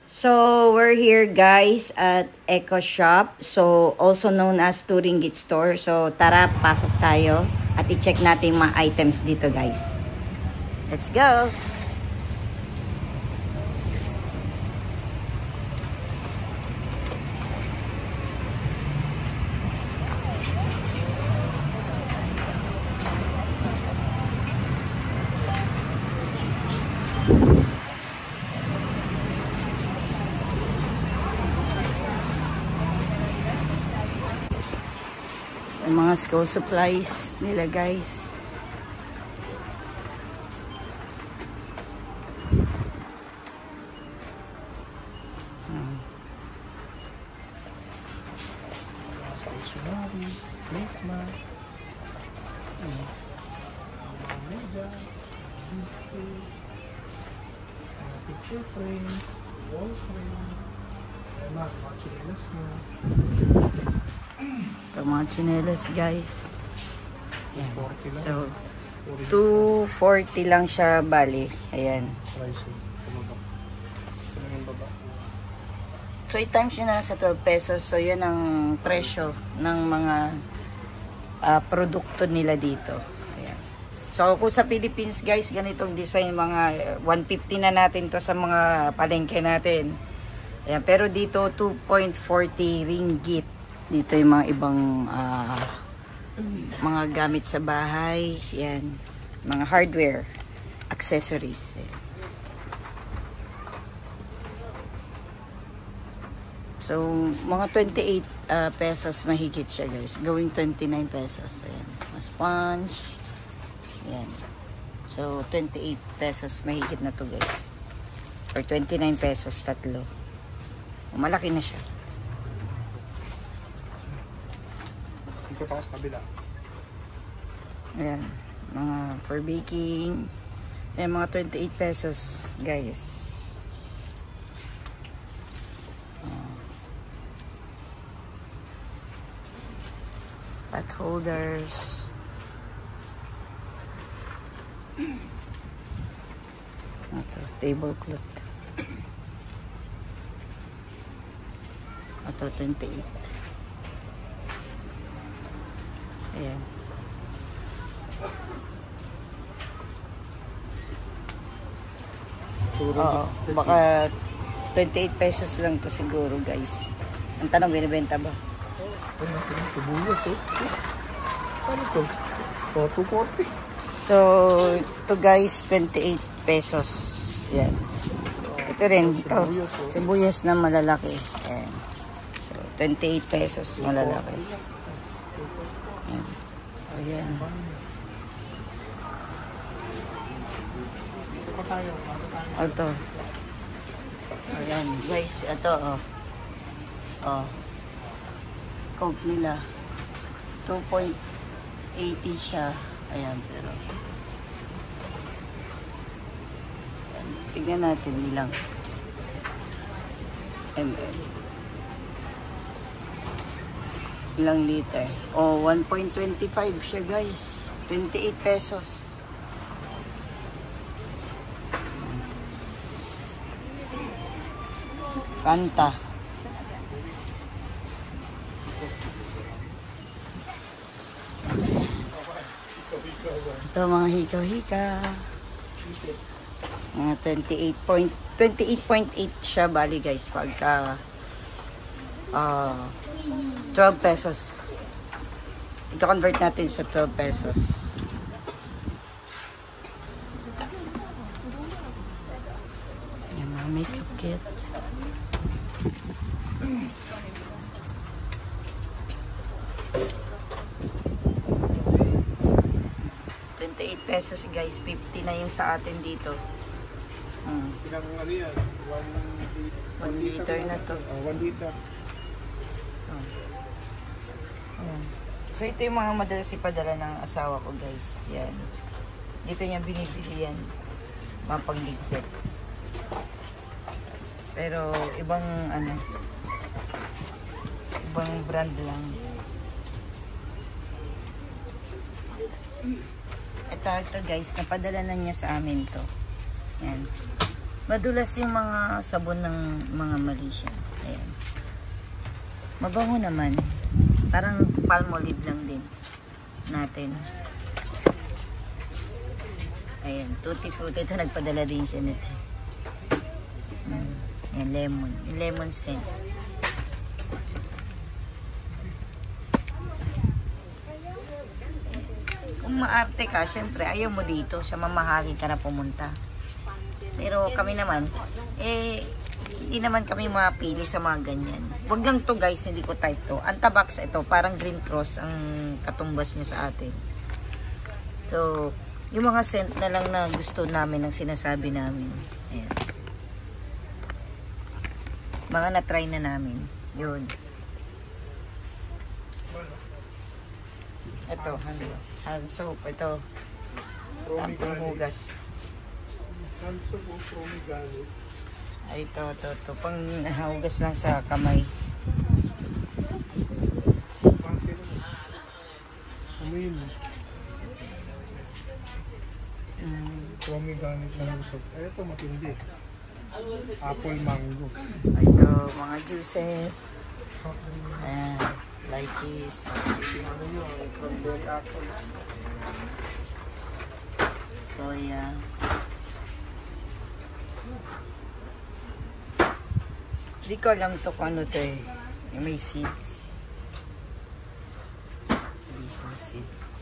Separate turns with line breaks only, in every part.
So, we're here guys at Eco Shop. So, also known as 2 Ringgit Store. So, tara, pasok tayo at i-check natin yung mga items dito guys. Let's go! Yung mga school supplies nila guys.
Stationaries, Christmas, picture frames, wall frame, mga chinelas mo.
Ito mga chinelas guys. Ayan. So, 240 lang siya bali. Ayan. So, 8 times yun na sa 12 pesos. So, yan ang presyo ng mga produkto nila dito. Ayan. So, kung sa Philippines guys, ganitong design, mga 150 na natin to sa mga palengke natin. Ayan. Pero dito, 2.40 ringgit. Dito yung mga ibang mga gamit sa bahay. Ayan. Mga hardware, accessories. Ayan. So, mga 28 pesos mahigit siya guys. Going 29 pesos. Ayan. Sponge. Ayan. So, 28 pesos mahigit na to guys. Or 29 pesos tatlo. Malaki na siya.
Ito pa sa kabila.
Ayan. Mga for baking. Ayan, mga 28 pesos guys. Pot holders. Ito, tablecloth. Ito, 28. Ayan. Oo, baka 28 pesos lang to siguro guys. Ang tanong, binibenta ba?
Tubuyas Ano to? 240.
So, ito guys, 28 pesos. Yan. Ito rin, ito. Sibuyas na malalaki. Ayan. So, 28 pesos malalaki. Ayan. Ayan. Ito. Ayan, guys, ito, oh. Oh. Coke nila 2.80 siya. Ayan, pero ayan, tignan natin ilang ml, ilang liter. Oh, 1.25 siya guys. 28 pesos. Fanta. Ito mga hikaw-hika. Mga 28.8 siya bali guys pagka 12 pesos. Ito convert natin sa 12 pesos. Yan mga makeup kit. Pesos guys, 50 na yung sa atin dito.
Ilang ano yan?
1 liter na to.
1 liter.
So ito yung mga madalas ipadala ng asawa ko guys. Yan. Dito niya binibili yan. Mga pangligpit. Pero ibang ano, ibang brand lang. Ito guys, napadala na niya sa amin to. Yan. Madulas yung mga sabon ng mga Malaysian. Ayan. Mabango naman. Parang Palmolive lang din natin. Ayan, tutti frutti. Ito nagpadala din siya nito. Ayan, lemon. Yung lemon scent. Kung maarte ka, syempre ayaw mo dito. Sa mamahalin ka na pumunta. Pero kami naman, hindi naman kami mapili sa mga ganyan. Wag lang to guys, hindi ko type to. Antabax ito, parang Green Cross ang katumbas niya sa atin. So, yung mga scent na lang na gusto namin ang sinasabi namin. Ayan. Mga na-try na namin. Yun. Ito, hand soap. Ito, tampong hugas.
Hand soap o Promigalo.
Ay, ito. Pang hugas lang sa kamay.
Amin. Promigalo ng soap. Ay, ito matindi. Apple mango.
Ay, ito, mga juices. Ayan, lychees.
Ano yun? From Bell Apple.
Soya. Hindi ko alam to kung ano to eh. May seeds. Basil seeds.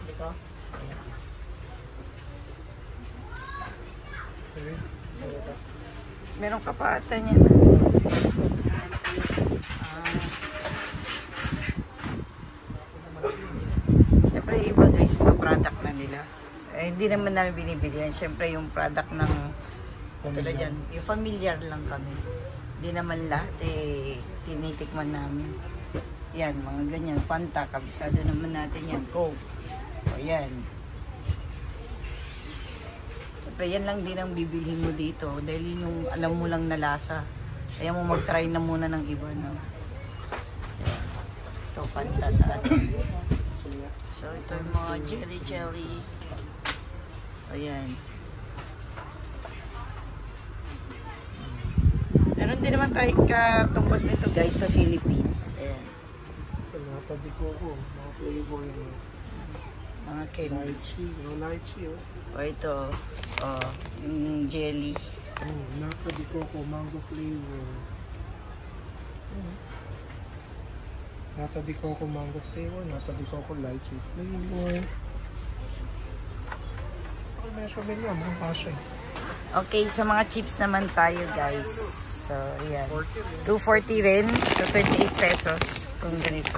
Ito? Okay.
Meron ka pa ata niya na. Siyempre iba guys, mga product na nila. Hindi naman namin binibili yan. Siyempre yung product ng tulad yan. Yung familiar lang kami. Hindi naman lahat tinitikman namin. Yan, mga ganyan. Fanta, kabisado naman natin yan. Coke. O yan. Siyempre yan lang din ang bibilhin mo dito. Dahil yung alam mo lang na lasa. Kaya mo mag-try na muna ng iba. No? Yan. Ito, Fanta sa atin. So ito yung mga jelly. O yan. Meron din naman tayo katumbas nito guys sa Philippines. Ayan.
Natabi ko ako. Mga flavor yun.
Mga candies.
Lychee.
O ito. O, yung jelly.
Natabi ko ako. Mango flavor. Natabi ko ako mango flavor. Natabi ko ako lychee flavor. Ay, may sabi niya. Mga kasha.
Okay, sa mga chips naman tayo guys. So, ayan.
40
240 rin. So, 28 pesos. Kung ganito.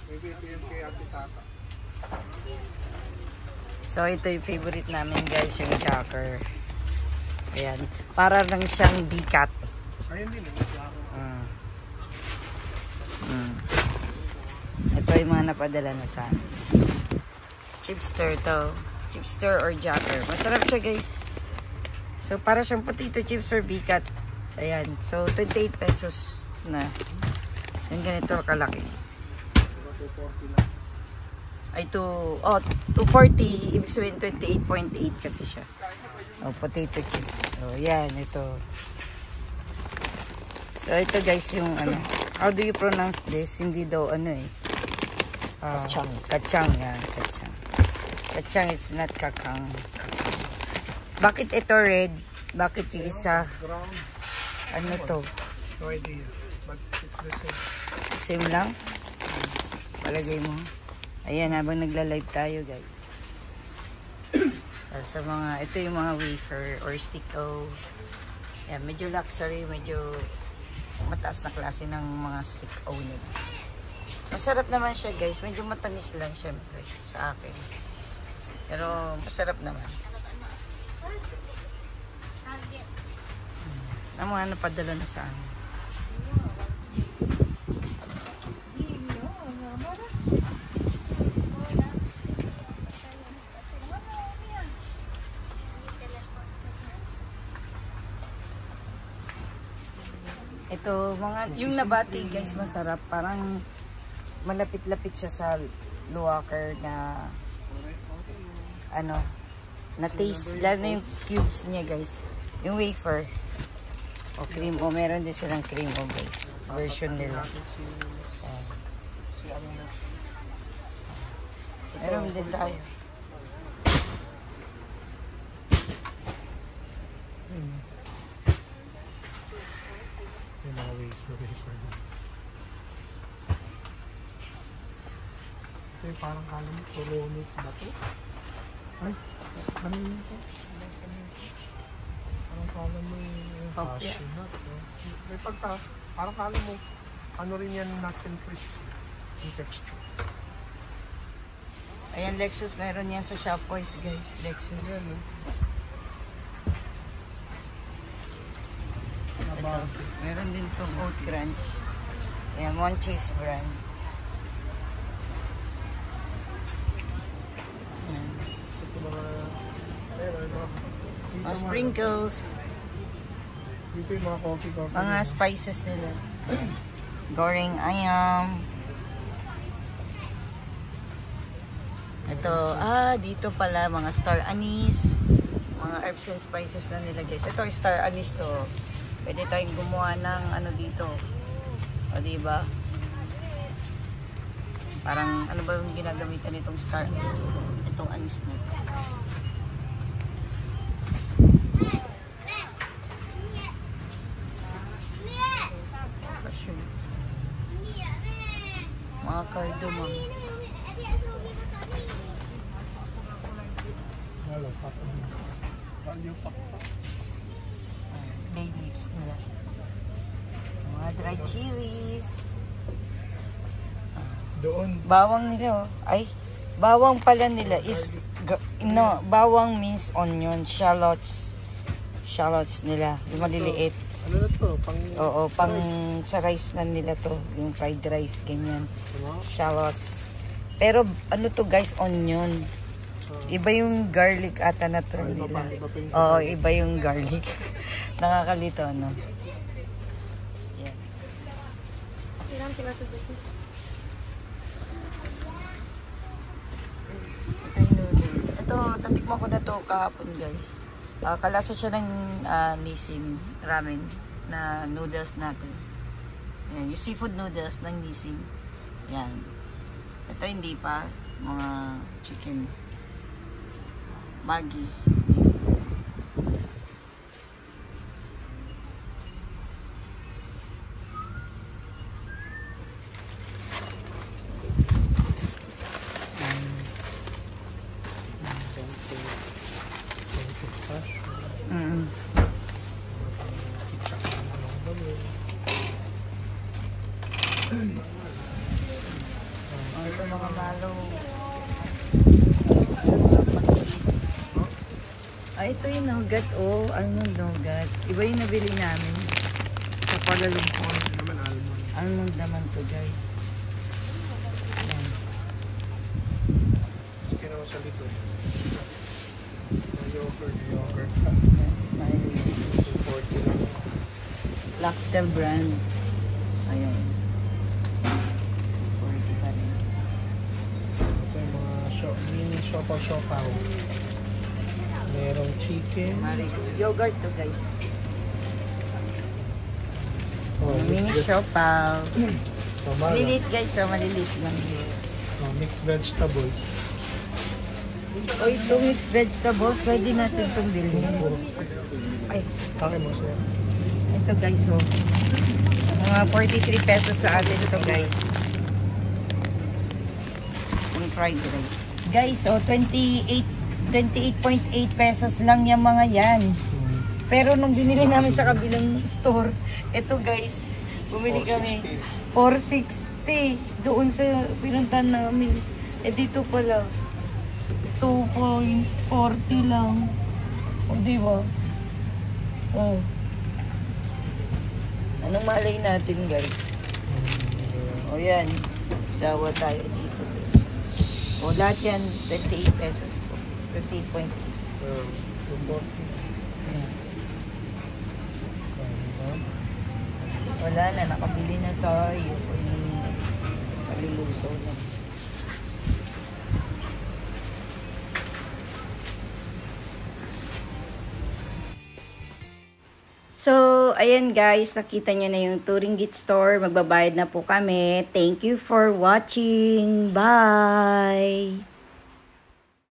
Maybe ito yung kay Ate Tata.
So, ito yung favorite namin guys. Yung Jacker. Ayan. Para lang siyang bikat.
Ayun din.
Ito yung mga napadala na sa amin. Chipster to. Chipster or Jacker. Masarap siya guys. So para siyang potato chips or bikat. Ayan. So 28 pesos na. Yung ganito kalaki. Ay 240. Ibig sabihin 28.8 kasi siya. Oh, potato chips. So yan. Ito. So ito guys yung ano. How do you pronounce this? Hindi daw ano eh. Kachang. Kachang yan. Kachang. Kachang, it's not kakang. Bakit ito red? Bakit yung isa? Ano to?
No idea. But it's the same.
Same lang? Palagay mo. Ayan, habang nagla-live tayo guys. Sa mga, ito yung mga wafer or stick-o. Yan, medyo luxury, medyo mataas na klase ng mga stick-o nila. Masarap naman siya guys. Medyo matamis lang syempre sa akin. Pero masarap naman. Ang mga napadala na sa amin. Ito, yung nabati guys, masarap. Parang malapit-lapit siya sa Luwaker na na taste. Lalo na yung cubes niya guys. Yung wafer. O cream. O meron din silang cream o guys. Version nila. Meron din tayo.
Yung mga wafer. Ito yung parang kala mo, Coronis ba ito? Ay, ano yun ito? Parang kala mo yung cashew nut. May pagka, parang kala mo, ano rin yan, nuts and crispy. Yung texture.
Ayan, Lexus. Meron yan sa Shopwise guys. Lexus.
Ayan, no?
Ito. Meron din itong oat crunch. Ayan, Moncheese brand. Ayan.
Ito mga, ayun,
Mga sprinkles.
Dito yung mga coffee.
Mga spices nila. Goreng ayam. Ito, dito pala mga star anise. Mga herbs and spices na nila guys. Ito, star anise to. Pwede tayong gumawa ng dito. O, diba? Parang, ano ba yung ginagamitan nitong star? Itong anise na. Cashew. Mga cardamom.
Hello, papa. Value pa.
Bay leaves nila. Mga dried chilies.
Doon.
Bawang nila, oh. Ay, bawang pala nila is, bawang means onion, shallots. Shallots nila, yung maliliit.
Ano na to?
Oo, pang sa rice na nila to. Yung fried rice, ganyan. Shallots. Pero, ano to guys, onion. Iba yung garlic ata na to nila. Oo, iba yung garlic. Nakakalito, ano? Yan. Ito yung noodles. Ito, tatikman ko na to kahapon, guys. Kalasa siya ng Nissin ramen na noodles natin. Yan, yung seafood noodles ng Nissin. Yan. Ito hindi pa. Mga chicken. Maggi. Ito mga malos. Ito yung nougat, oh. Almond nougat. Iba yung nabili namin sa Kuala Lumpur.
Naman almond.
Almond naman to, guys. Ayan.
Chicken ako sa likod. Yogurt.
May
40 lang.
Lactel brand. Ayan. 40 pa rin.
Ito yung mga mini siopaw. Merong chicken.
Yogurt to, guys. Mini
mixed
siopaw.
Tama lang.
Maliliit, guys. Maliliit lang.
Mixed vegetable.
O ito, mixed vegetables. Pwede natin itong bilhin. Ay,
Kaki mo siya.
ito guys, oh. Mga 43 pesos sa atin ito, guys. Yung fried rice. Guys, oh, 28.8 pesos lang yung mga yan. Pero nung binili namin sa kabilang store, ito guys, bumili kami 460 doon sa pinuntahan namin. Dito pala 2.40 lang. O, diba? Oh. Anong malay natin, guys? O, yan. Sawa tayo dito, guys. O, lahat yan, 28 pesos po. 28.8. wala na, nakabili na tayo. Paliluso na. So, ayan guys, nakita nyo na yung Turinggit store. Magbabayad na po kami. Thank you for watching. Bye!